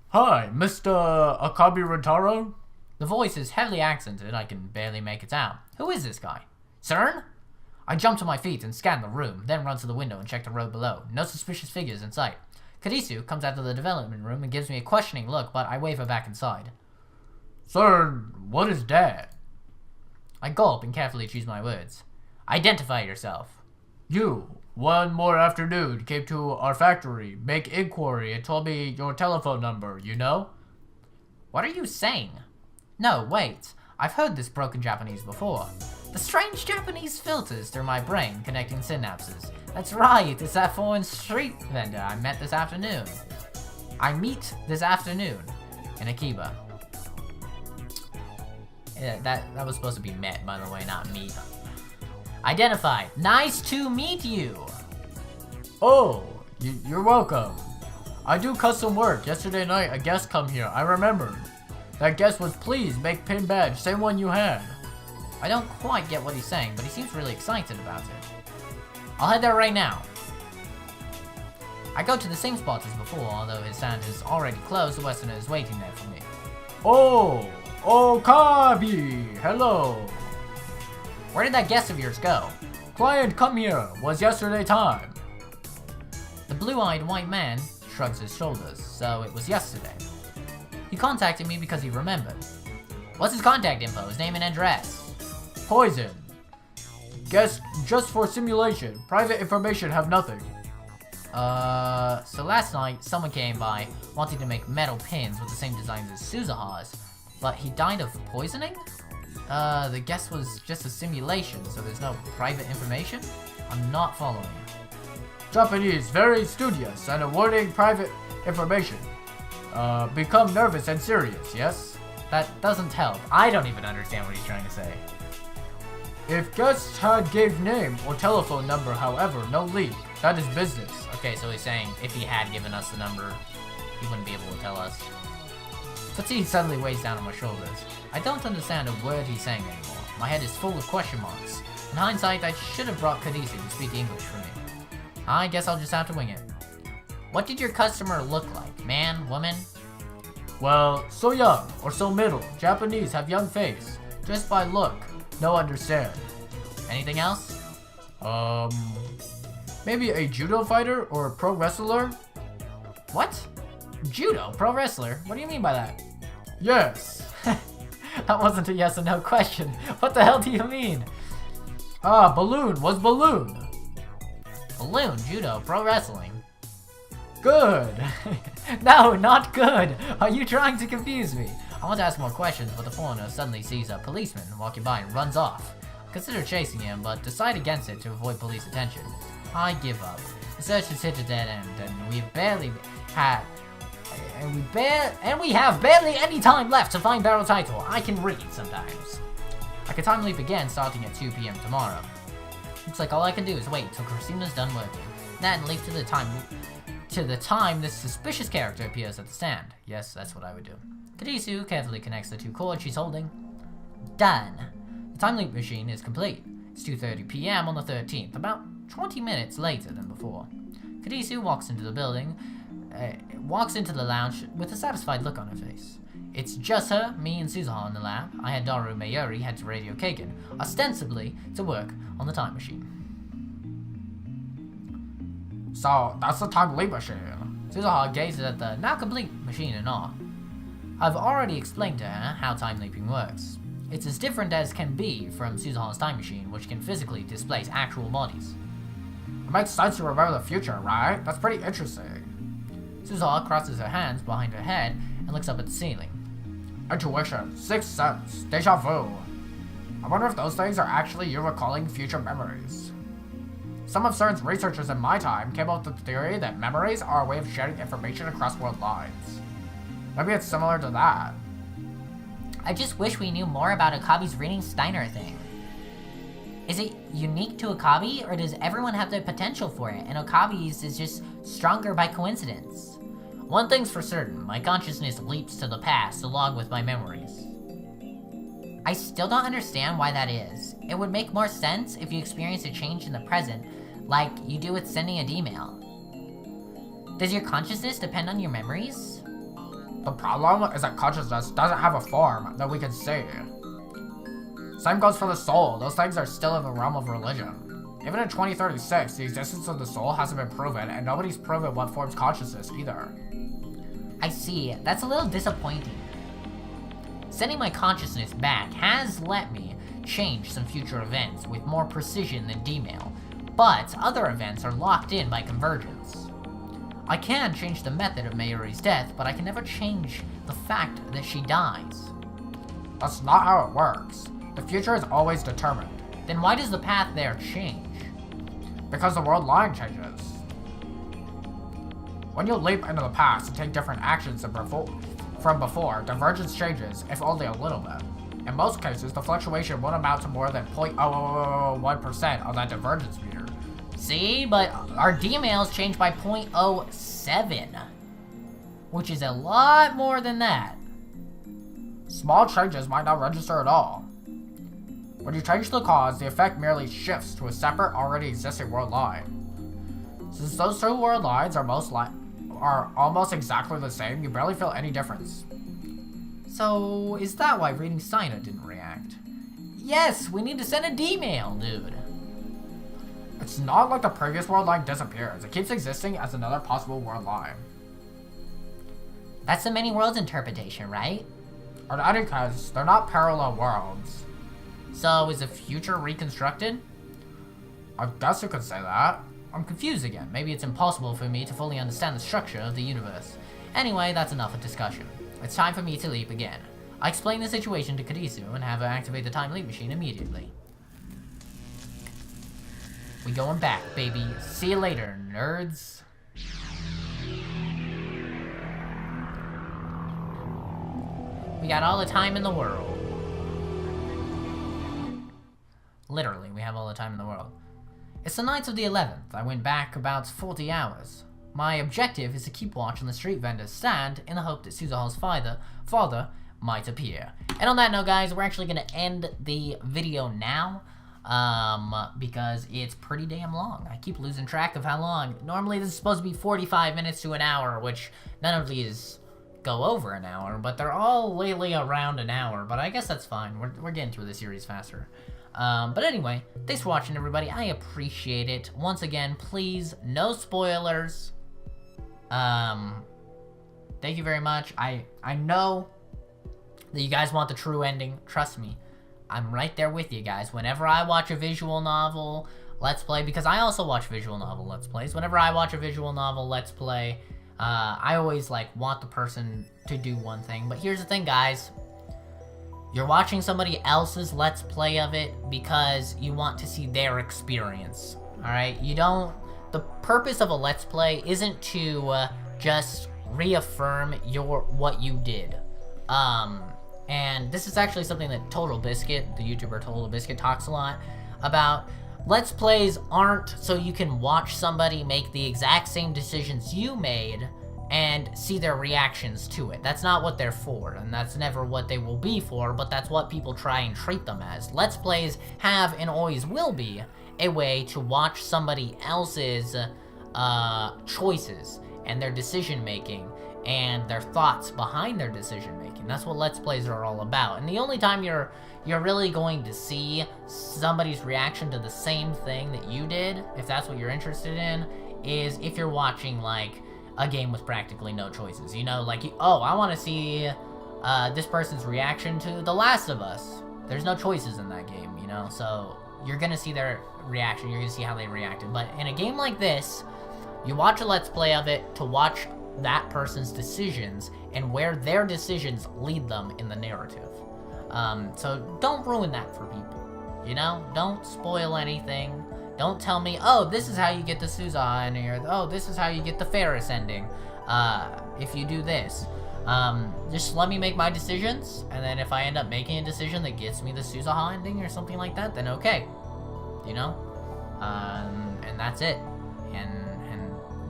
Hi, Mr. Akabi Rotaro? The voice is heavily accented, I can barely make it out. Who is this guy? CERN? I jump to my feet and scan the room, then run to the window and check the road below. No suspicious figures in sight. Kadisu comes out of the development room and gives me a questioning look, but I wave her back inside. CERN, what is that? I gulp and carefully choose my words. Identify yourself. You, one more afternoon, came to our factory, make inquiry, and told me your telephone number, you know? What are you saying? No, wait. I've heard this broken Japanese before. The strange Japanese filters through my brain connecting synapses. That's right, it's that foreign street vendor I met this afternoon. I meet this afternoon in Akiba. Yeah, that was supposed to be met, by the way, not meet. Identified. Nice to meet you. Oh, you're welcome. I do custom work. Yesterday night, a guest come here. I remembered. That guest was pleased make pin badge, same one you had. I don't quite get what he's saying, but he seems really excited about it. I'll head there right now. I go to the same spot as before, although his stand is already closed, the Westerner is waiting there for me. Oh, Okabe, hello. Where did that guest of yours go? Client come here, was yesterday time. The blue-eyed white man shrugs his shoulders, so it was yesterday. He contacted me because he remembered. What's his contact info, his name and address? Poison. Guess just for simulation, private information have nothing. So last night, someone came by wanting to make metal pins with the same designs as Suzuha's, but he died of poisoning? The guess was just a simulation, so there's no private information? I'm not following. Japanese, very studious and awarding private information. Become nervous and serious, yes? That doesn't help. I don't even understand what he's trying to say. If guests had gave name or telephone number, however, no leak. That is business. Okay, so he's saying if he had given us the number, he wouldn't be able to tell us. Fatigue suddenly weighs down on my shoulders. I don't understand a word he's saying anymore. My head is full of question marks. In hindsight, I should have brought Kadisu to speak English for me. I guess I'll just have to wing it. What did your customer look like? Man? Woman? Well, so young or so middle. Japanese have young face. Just by look. No understand. Anything else? Maybe a judo fighter or a pro wrestler? What? Judo? Pro wrestler? What do you mean by that? Yes. That wasn't a yes or no question. What the hell do you mean? Balloon was balloon. Balloon, judo, pro wrestling. Good. No, not good. Are you trying to confuse me? I want to ask more questions, but the foreigner suddenly sees a policeman walking by and runs off. I consider chasing him, but decide against it to avoid police attention. I give up. The search has hit a dead end, and we have barely any time left to find Barrel Title. I can read sometimes. I can time leap again, starting at 2 p.m. tomorrow. Looks like all I can do is wait till Christina's done working. Then leap to the time this suspicious character appears at the stand. Yes, that's what I would do. Kadisu carefully connects the two cords she's holding. Done. The time leap machine is complete. It's 2:30 p.m. on the 13th, about 20 minutes later than before. Kadisu walks into the lounge with a satisfied look on her face. It's just her, me, and Suzuha in the lab. I had Daru Mayuri head to Radio Kagan, ostensibly to work on the time machine. So, that's the time leap machine. Suzuha gazes at the now complete machine in awe. I've already explained to her how time leaping works. It's as different as can be from Suzuha's time machine, which can physically displace actual bodies. It makes sense to remember the future, right? That's pretty interesting. Suzuha crosses her hands behind her head and looks up at the ceiling. Intuition, sixth sense, deja vu. I wonder if those things are actually you recalling future memories. Some of CERN's researchers in my time came up with the theory that memories are a way of sharing information across world lines. Maybe it's similar to that. I just wish we knew more about Akabe's reading Steiner thing. Is it unique to Akabe, or does everyone have the potential for it, and Akabe's is just stronger by coincidence? One thing's for certain, my consciousness leaps to the past along with my memories. I still don't understand why that is. It would make more sense if you experience a change in the present, like you do with sending an email. Does your consciousness depend on your memories? The problem is that consciousness doesn't have a form that we can see. Same goes for the soul. Those things are still in the realm of religion. Even in 2036, the existence of the soul hasn't been proven, and nobody's proven what forms consciousness either. I see. That's a little disappointing. Sending my consciousness back has let me change some future events with more precision than D-mail, but other events are locked in by convergence. I can change the method of Mayuri's death, but I can never change the fact that she dies. That's not how it works. The future is always determined. Then why does the path there change? Because the world line changes. When you leap into the past and take different actions than from before, divergence changes, if only a little bit. In most cases, the fluctuation won't amount to more than 0.001% of that divergence meter. See, but our D-mails changed by 0.07, which is a lot more than that. Small changes might not register at all. When you change the cause, the effect merely shifts to a separate, already existing world line. Since those two world lines are almost exactly the same, you barely feel any difference. So, is that why reading Steins didn't react? Yes, we need to send a D-mail, dude. It's not like the previous world line disappears. It keeps existing as another possible world line. That's the many worlds interpretation, right? In any case, they're not parallel worlds. So, is the future reconstructed? I guess you could say that. I'm confused again. Maybe it's impossible for me to fully understand the structure of the universe. Anyway, that's enough of discussion. It's time for me to leap again. I explain the situation to Karisu and have her activate the time leap machine immediately. We going back, baby. See you later, nerds. We got all the time in the world. Literally, we have all the time in the world. It's the night of the 11th. I went back about 40 hours. My objective is to keep watch on the street vendor's stand in the hope that Suzuha's father might appear. And on that note, guys, we're actually going to end the video now. Because it's pretty damn long. I keep losing track of how long. Normally this is supposed to be 45 minutes to an hour, which none of these go over an hour, but they're all lately around an hour, but I guess that's fine. We're getting through the series faster. But anyway, thanks for watching, everybody. I appreciate it. Once again, please, no spoilers. Thank you very much. I know that you guys want the true ending. Trust me. I'm right there with you guys. Whenever I watch a visual novel Let's Play, because I also watch visual novel Let's Plays. Whenever I watch a visual novel Let's Play, I always want the person to do one thing. But here's the thing, guys. You're watching somebody else's Let's Play of it because you want to see their experience. Alright? The purpose of a Let's Play isn't to just reaffirm what you did. And this is actually something that Total Biscuit, the YouTuber Total Biscuit, talks a lot about. Let's Plays aren't so you can watch somebody make the exact same decisions you made and see their reactions to it. That's not what they're for, and that's never what they will be for, but that's what people try and treat them as. Let's Plays have and always will be a way to watch somebody else's choices and their decision making and their thoughts behind their decision making. That's what Let's Plays are all about. And the only time you're really going to see somebody's reaction to the same thing that you did, if that's what you're interested in, is if you're watching a game with practically no choices. You know, I want to see this person's reaction to The Last of Us. There's no choices in that game, you know, so you're gonna see their reaction, you're gonna see how they reacted. But in a game like this, you watch a Let's Play of it to watch that person's decisions and where their decisions lead them in the narrative. So don't ruin that for people, you know? Don't spoil anything. Don't tell me, oh, this is how you get the Suzuha ending, or oh, this is how you get the Ferris ending, if you do this. Just let me make my decisions, and then if I end up making a decision that gets me the Suzuha ending or something like that, then okay. You know? And that's it. And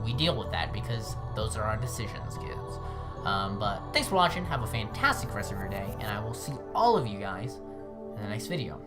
we deal with that because those are our decisions, kids. But thanks for watching. Have a fantastic rest of your day, and I will see all of you guys in the next video.